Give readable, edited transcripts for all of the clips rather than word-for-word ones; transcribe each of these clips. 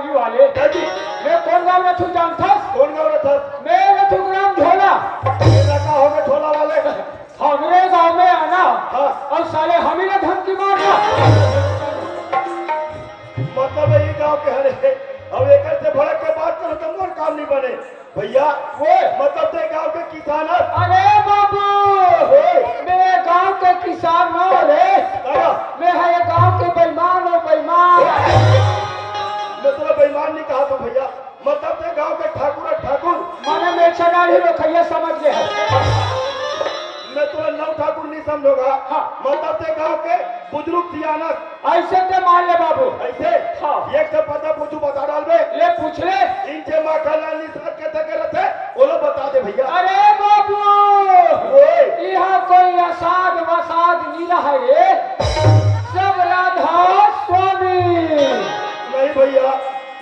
पाली वाले दादी मैं कौन गाँव रथू जानता कौन गाँव रहा मैं रथू ग्राम झोला मेरा का हो गया छोला वाले हमरे गाँव में आना हाँ और साले हम ही ना धमकी मारना मतलब ये गाँव के हरे अब एक से भड़क के बात करो तो मोर काम नहीं बने भैया वो मतलब ते गाँव के किसान है अरे बाबू मेरे गांव के किसान न रे मैं है ये गांव के बेईमान हो बेईमान मतलब बेईमान नहीं कहा तो भैया मतलब ते गाँव के ठाकुर है ठाकुर माने में चनाड़ी रखैया समझ ले मैं तुरा नव ठाकुर नहीं समझोगा हाँ। मतलब ते गाँव के बुजुर्ग सियानत ऐसे ते मान ले बाबू ऐसे हाँ। एक से पता पूछू बता डाल बे ले पूछ ले इनसे माखनलाल निषाद के तक रहते बोलो बता दे भैया अरे बाबू ओए यहाँ कोई असाद वसाद नहीं रहा रे सब राधा स्वामी नहीं भैया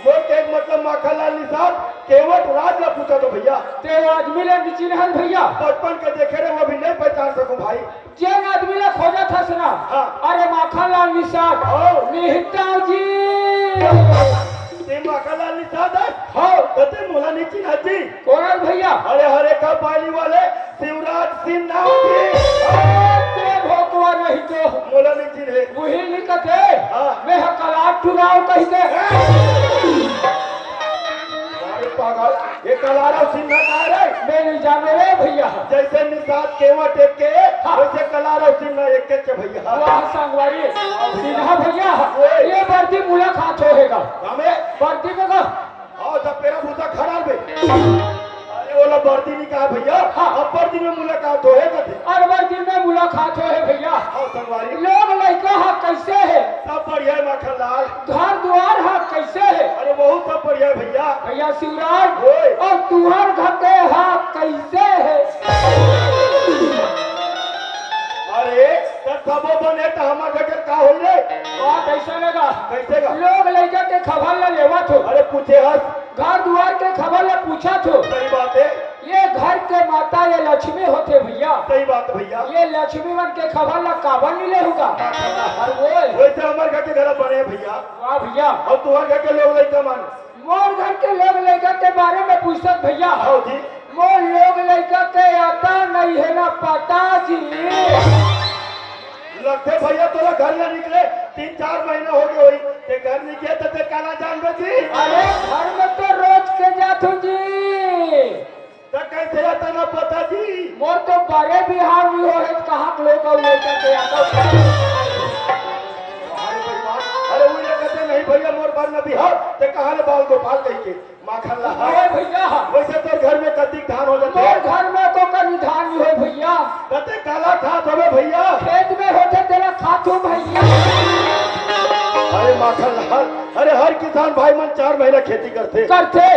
वो के मतलब माखनलाल निषाद केवट राज ला पूछा तो भैया ते आदमी ले चिन्हल भैया बचपन के देखे रहे वो भी नहीं पहचान सकूं भाई जेन आदमी ले खोजा था सुना हाँ। अरे माखनलाल निषाद हाँ। मेहता जी ते माखनलाल निषाद है हाँ कते मोला नहीं चिन्ह जी कौन है भैया अरे हरे का पाली वाले शिवराज सिंह नाम जी तेरे भोकवा नहीं तो मोला नहीं चिन्हे वही निकते हाँ। मैं कलाट चुनाव कहते अरे पागल ये कलारा सिंह ना कह रहे मैं नहीं जाने रे भैया जैसे निषाद केवट एक के हाँ। वैसे कलारा सिंह एक के भैया वाह संगवारी सीधा भैया ये वर्दी मुलाकात होएगा हमें वर्दी में का आओ जब पेरा भूसा खड़ा बे अरे वाला वर्दी नहीं कहा भैया हाँ। अब वर्दी में मुलाकात होएगा थे और वर्दी में मुलाकात होए भैया आओ संगवारी लोग लड़का हा कैसे है सब बढ़िया है माखनलाल घर द्वार हा कैसे है अरे बहुत सब बढ़िया है भैया भैया शिवराज ओए। और तुहर घर के हा कैसे है अरे तब सबो बने तो हमारे घर का होई रे बात ऐसा लगा कैसे का लोग लड़का के खबर ले लेवा थो अरे पूछे हस घर द्वार के खबर ले पूछा थो सही बात है ये घर के माता ये लक्ष्मी होते भैया सही बात है भैया ये लक्ष्मी मन के खबर ला काबर नहीं ले होगा वैसे हमारे घर के घर बने हैं भैया वाह भैया और तुम्हारे घर के लोग लड़का मान मोर घर के लोग लड़का के बारे में पूछत भैया आओ जी मोर लोग लड़का के आता नहीं है ना पता जी लगते भैया तोरा घर ना निकले 3-4 महीने हो गए होई ते घर निकले तो ते काला जान बची अरे घर में तो रोज के जातू जी तो कैसे आता ना पता जी मोर तो बड़े बिहार नहीं हो है कहाँ के लोग और लड़का के आता अरे भगवान अरे वो ये कहते नहीं भैया मोर बार में बिहार ते कहाँ ले बाल गोपाल कह के माखनलाल अरे भैया वैसे तो घर में कद्दी धान हो जाते मोर घर में तो कभी धान नहीं हो भैया कहते काला खात होवे भैया खेत में होते तेरा खातू भैया अरे माखनलाल अरे हर किसान भाई मन 4 महीना खेती करते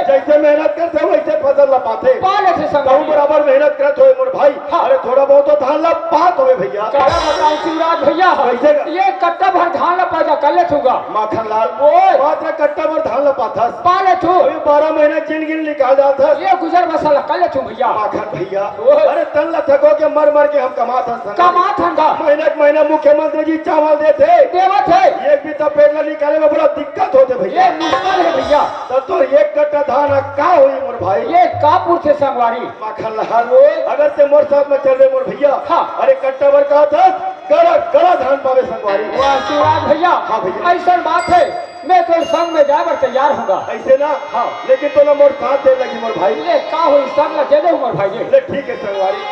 जैसे मेहनत करते वैसे फसल लपाते पाले से तो बराबर मेहनत करते हो मोर भाई हाँ। अरे थोड़ा बहुत तो धान लपात होवे भैया क्या बताऊं शिवराज भैया कैसे का? ये कट्टा भर धान लपा कर ले थूगा माखनलाल ओए। मात्र कट्टा भर धान लपाता पाले थू अभी 12 महीने गिन गिन निकाल जाता ये गुजर बसा कर ले थू भैया माखन भैया ओए। अरे तन ला थको के मर मर के हम कमाता कमा थंगा महीने मुख्यमंत्री जी चावल देते देवत है एक भी तो पेट ला निकाले में बड़ा दिक्कत होते भैया ये मुश्किल है भैया तब तो एक कट्टा धान का हुई मोर भाई ये कापुर से संगवारी माखनलाल अगर से मोर साथ में चल रहे मोर भैया हाँ। अरे कट्टा भर का था गड़ा गड़ा धान पावे संगवारी वाह शिवराज भैया हाँ भैया। ऐसा बात है मैं तो संग में जाए तैयार होगा ऐसे ना हाँ। लेकिन तो ना मोर साथ दे लगी मोर भाई ये का हुई संग लगे दे मोर भाई ये ले ठीक है संगवारी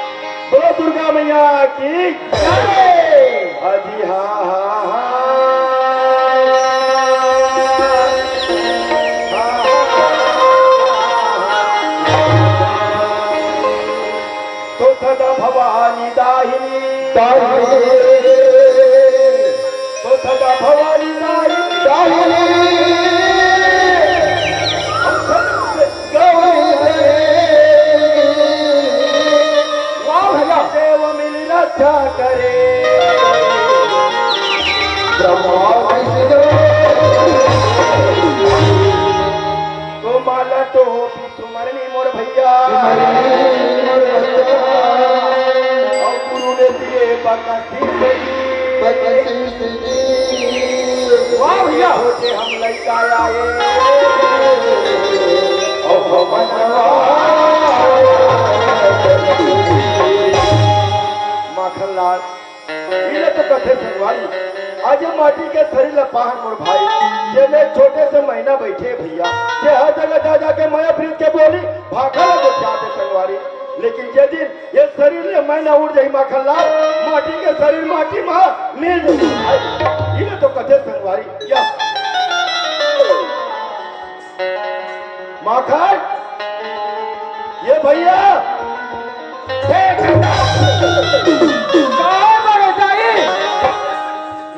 बोलो दुर्गा मैया की जय। हाजी हाँ हाँ हाँ तो सदा भवानी दाहिनी तो सदा भवानी दाहिनी वाह भैया देव मिल रक्षा करे ब्रह्मा तो माला तो सुमरनी मोर भैया और गुरु ने दिए बकसी वाह भैया हम लड़का आए माखनलाल ये तो कथे संगवारी आज माटी के शरीर ला पहाड़ मोर भाई जे में छोटे से महीना बैठे भैया जे हर जगह जा जाके माया प्रीत के बोली भाखा लगे जाते संगवारी लेकिन जे दिन ये शरीर ले महीना उड़ जाई माखनलाल माटी के शरीर माटी में मिल जाई ये तो कथे संगवारी या माखन ये भैया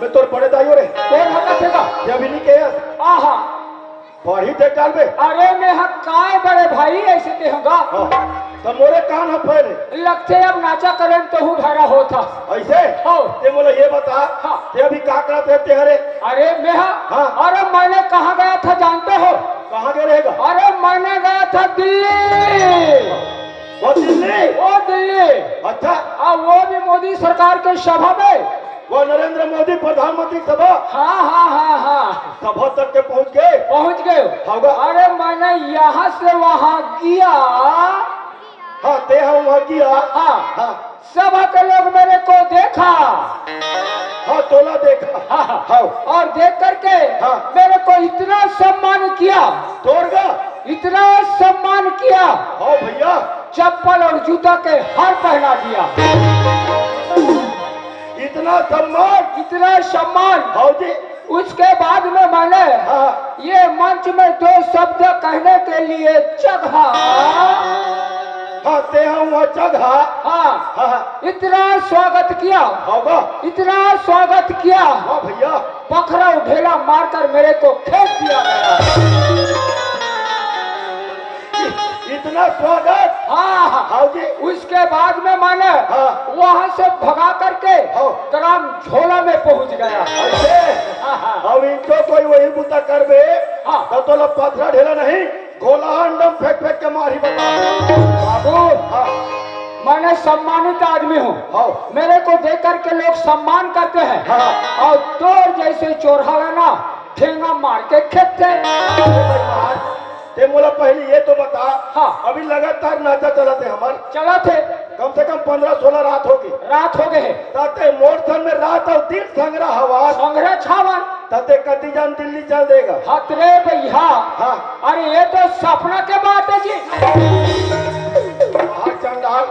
मैं तोर बड़े दाइयो रे कौन हका थेगा जब नहीं के आहा पढ़ी थे डाल में अरे मैं हक काय बड़े भाई ऐसे ते होगा तो मोरे कान है पहले लगते अब नाचा करें तो हूँ भरा होता ऐसे हो ते बोले ये बता हाँ। ते अभी का करते थे हरे अरे मैं हाँ। अरे मैंने कहाँ गया था जानते हो कहाँ गए रहेगा अरे मैंने गया था दिल्ली वो दिल्ली वो दिल्ली अच्छा अब वो भी मोदी सरकार के सभा में वो नरेंद्र मोदी प्रधानमंत्री सभा हाँ सभा तक के पहुंच गए होगा अरे मैंने यहाँ से वहाँ गया हाँ ते हम वहाँ किया हाँ सभा के लोग मेरे को देखा हाँ तोला देखा हाँ और देख करके हाँ। मेरे को इतना सम्मान किया तोड़गा इतना सम्मान किया हाँ भैया चप्पल और जूता के हार पहना दिया इतना सम्मान हाँ जी उसके बाद में मैंने हाँ ये मंच में दो शब्द कहने के लिए जगह हाँ ते हम वहाँ जगह हाँ इतना स्वागत किया होगा इतना स्वागत किया हाँ भैया पखरा ढेला मारकर मेरे को खेत दिया गया इतना स्वागत हाँ हाँ जी उसके बाद में मैंने हाँ। वहाँ से भगा करके हाँ। ग्राम झोला में पहुँच गया अब इनको कोई वही बुता कर बे हाँ। तो तोला पथरा ढेला नहीं गोला अंडम फेंक फेंक के मारी बता बाबू हाँ मैंने सम्मानित आदमी हूँ हाँ मेरे को देख करके लोग सम्मान करते हैं हाँ और चोर जैसे चोरहा लेना ठेंगा मार के खेते ते मोला पहले ये तो बता हाँ। अभी लगातार नाचा चलाते हमार चला थे कम से कम 15-16 रात होगी रात हो गए ताते मोरथन में रात और दिन संग्रह हवा संग्रह छावन ताते कति जान दिल्ली चल देगा हतरे भैया हाँ अरे ये तो सपना के बात है जी हाँ चंडाल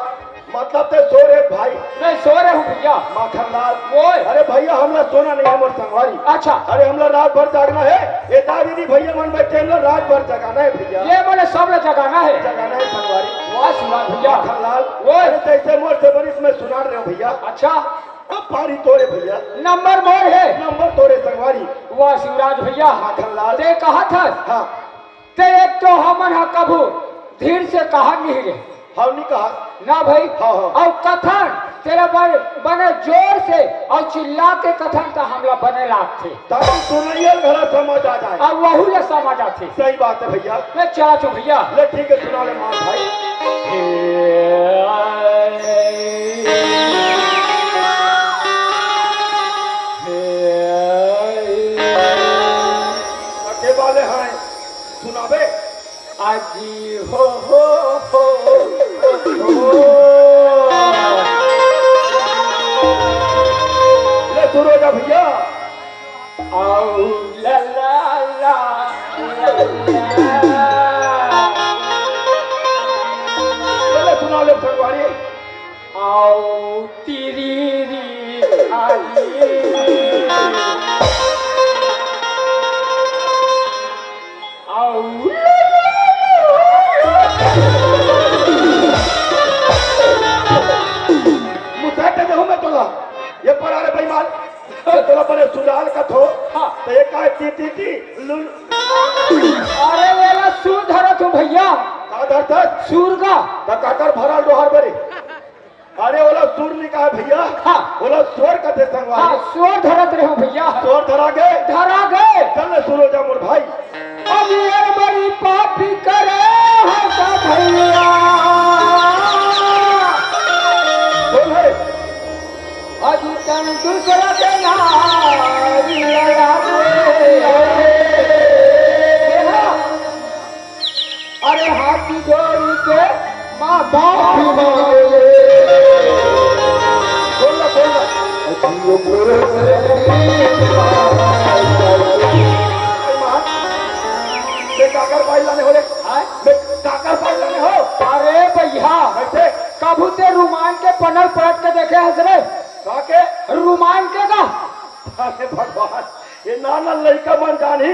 मतलब ते सो रहे भाई मैं सो रहा हूँ भैया माखनलाल ओए अरे भैया हमला सोना नहीं है मोर संगवारी अच्छा अरे हमला रात भर जागना है ये दादी भैया मन बैठे हमला रात भर जगाना है भैया ये मैंने सब जगाना है जगाना है संगवारी वाह शिवा भैया माखनलाल ओए अरे जैसे मोर से बरिस में सुना रहे हो भैया अच्छा अब पारी तोड़े भैया नंबर मोर है नंबर तोड़े संगवारी वाह शिवराज भैया माखनलाल ते कहा था हाँ ते एक तो हमन हा कभू धीर से कहा नहीं रे हम नहीं कहा ना भाई हाँ, हाँ। और कथन तेरा बने जोर से और चिल्ला के कथन का हमला बने लाग थे ताकि सुनाइए घर समझ आ जाए और वही ले समझ आते सही बात है भैया मैं चला छू भैया ले ठीक है सुना ले मान भाई के वाले हैं सुनाबे आजी हो ले सुनो जा भैया आओ ला ला ला ले सुना ले संगवारी आओ तेरी री आई आओ मुसाटे दे मैं तोला ये पर अरे बेईमान तोला पर सुडाल का थो हाँ। तो ये काय टी लुल अरे वेला सूर धरा तू भैया का धरता सूर का काकर भरल डोहर बरे अरे ओला सूर नहीं कहा भैया हाँ। ओला स्वर का थे संगवारी हाँ सूर धरत रहे हो भैया स्वर धरा गए धरा गए चल सुनो जा मोर भाई अब ये बड़ी पापी करे हंसा भैया बोल है अजी तन दूसरा के नारी लगा दे काकर पाई लाने हो रे आय? काकर पाई लाने हो अरे भैया कैसे कभू ते रुमान के पनल पलट के देखे हंस रे काके रुमान के का अरे भगवान ये नाना लड़का मन जानी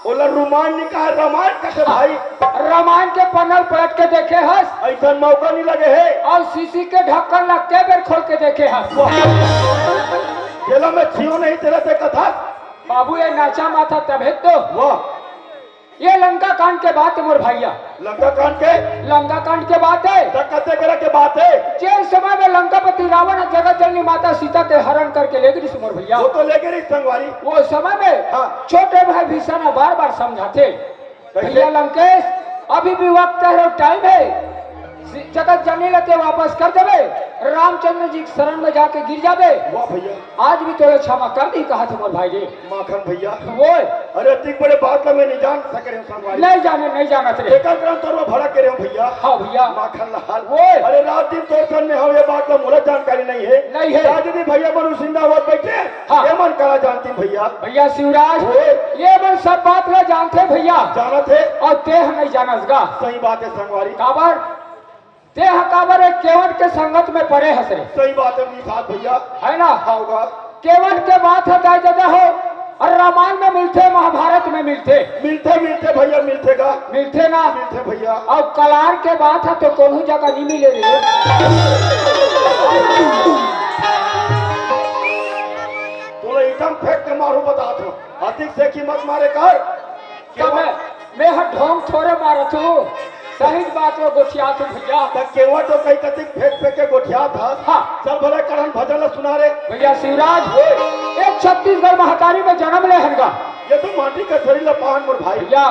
बोला रुमान निकाल रामायण कैसे भाई रामायण के पन्नल पलट के देखे हंस ऐसा मौका नहीं लगे है और शीशी के ढक्कन लगते बेर खोल के देखे हंस खेला में छियो नहीं तेरे से कथा बाबू ये नाचा माथा तबे तो वाह ये लंका कांड के बात है मोर भैया लंका कांड के लंका कांड के बात है कते करे के बात है जिस समय में लंकापति रावण जगत जननी माता सीता के हरण करके ले गई मोर भैया वो तो लेके रही संगवारी वो समय में हाँ। छोटे भाई भीषण बार बार समझाते भैया लंकेश अभी भी वक्त है और टाइम है जगत जननी लेते वापस कर देवे रामचंद्र जी शरण में जाके गिर जावे वाह भैया आज भी तो क्षमा कर दी कहा थे मोर भाई जी माखन भैया वो अरे ठीक बड़े बात में नहीं जान सके रहे संगवारी नहीं जाना थे एकर ग्रंथ तोर भड़क के रहे भैया हाँ भैया माखन लाल वो अरे रात दिन तोर सन में हम ये बात का मुझे जानकारी नहीं है नहीं है। आज यदि भैया मनु सिंधाबाद बैठे हाँ। ये मन करा जानती भैया भैया शिवराज वो ये मन सब बात ला जानते भैया जाना थे और देह नहीं जानसगा सही बात है संगवारी काबर देह काबर एक केवट के संगत में पड़े हंस रहे सही बात है निशात भैया है ना होगा केवट के बात है दाई जगह हो और रामायण में मिलते महाभारत में मिलते मिलते मिलते भैया मिलते का मिलते ना मिलते भैया और कलार के बात है तो कोनो जगह नहीं मिले रे तोला एकदम फेंक के मारू बता दो अधिक से कीमत मारे कर तो मैं ढोंग थोड़े मारत हूँ सही बात में गोठिया तू भैया केवट तो कहीं कतिक फेंक फेंक के गोठिया था हाँ। चल भले करण भजन सुना रे भैया शिवराज एक छत्तीसगढ़ महाकारी में जन्म ले हनगा ये तो माटी का शरीर लपान मोर भाई भैया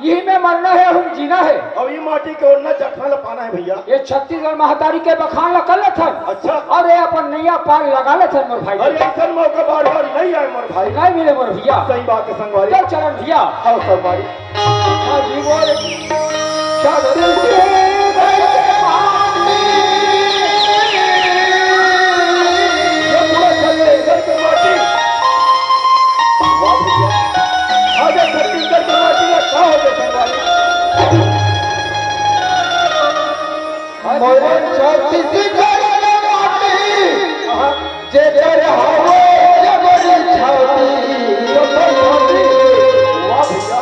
यही में मरना है हम जीना है अब ये माटी के ओढ़ना जठना लपाना है भैया ये छत्तीसगढ़ महातारी के बखान लगा ले थन अच्छा और ये अपन नैया पार लगा ले थन मोर भाई अरे ऐसा मौका बार बार नहीं आए मोर भाई नहीं मिले मोर भैया सही बात है संगवारी चल चलन भैया आओ संगवारी हाँ जी बोल ये पूरा चले इधर के माटी वाह भैया आगे छत्तीसगढ़ के माटी में क्या हो गया संगवारी मोर छत्तीसगढ़ के माटी जेकर हवे जबरी छाती वाह भैया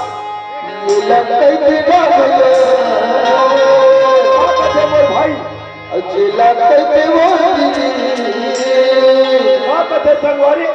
लगते बिना मोर भाई लगते वो क्या कथे संगवारी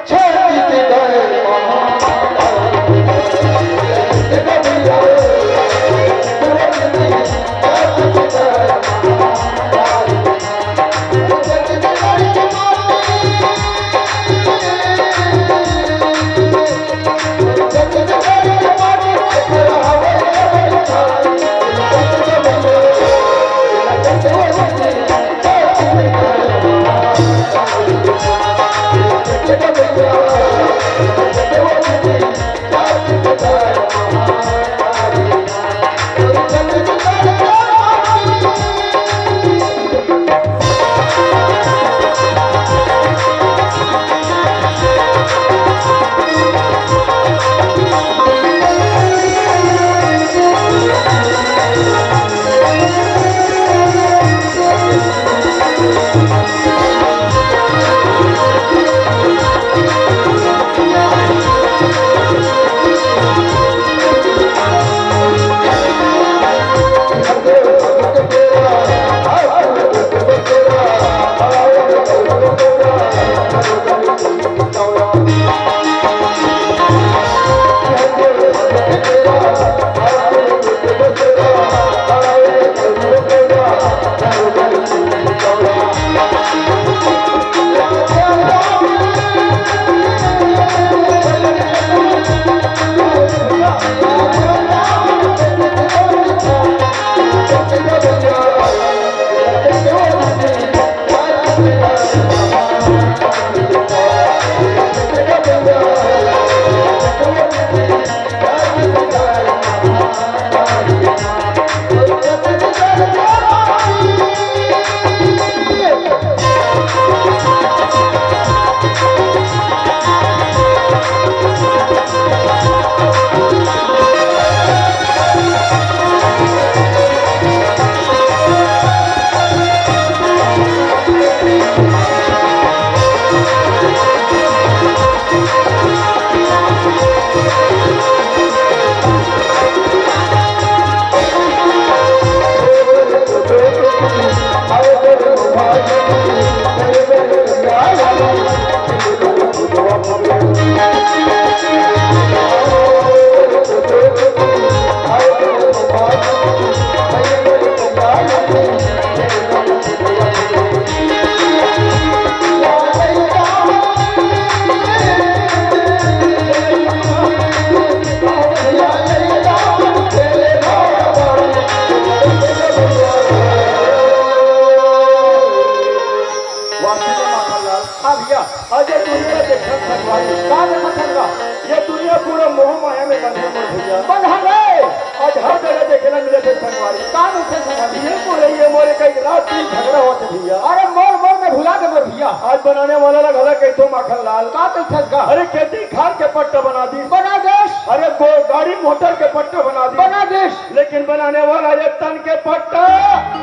वाला ला घला कैथो माखन लाल का कैथस गा अरे खेती खान के पट्टा बना दी बना देश अरे गाड़ी मोटर के पट्टा बना दी बना देश लेकिन बनाने वाला ये तन के पट्टा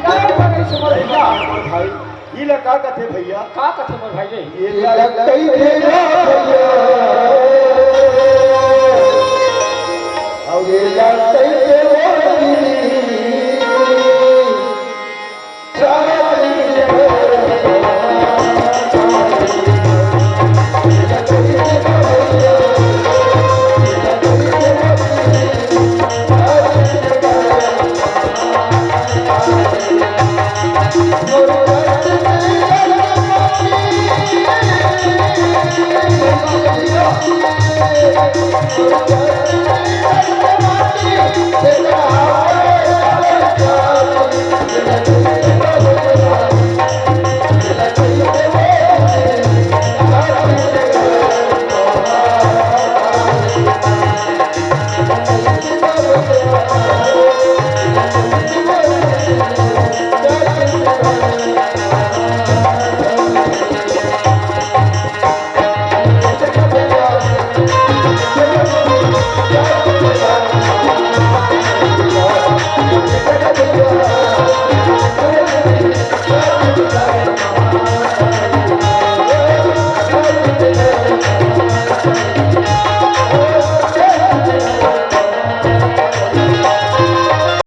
नहीं बने से मोर भैया भाई ये ला का कथे भैया का कथे मोर भाई रे ये लगतई तेरा भैया और ये लगतई तेरा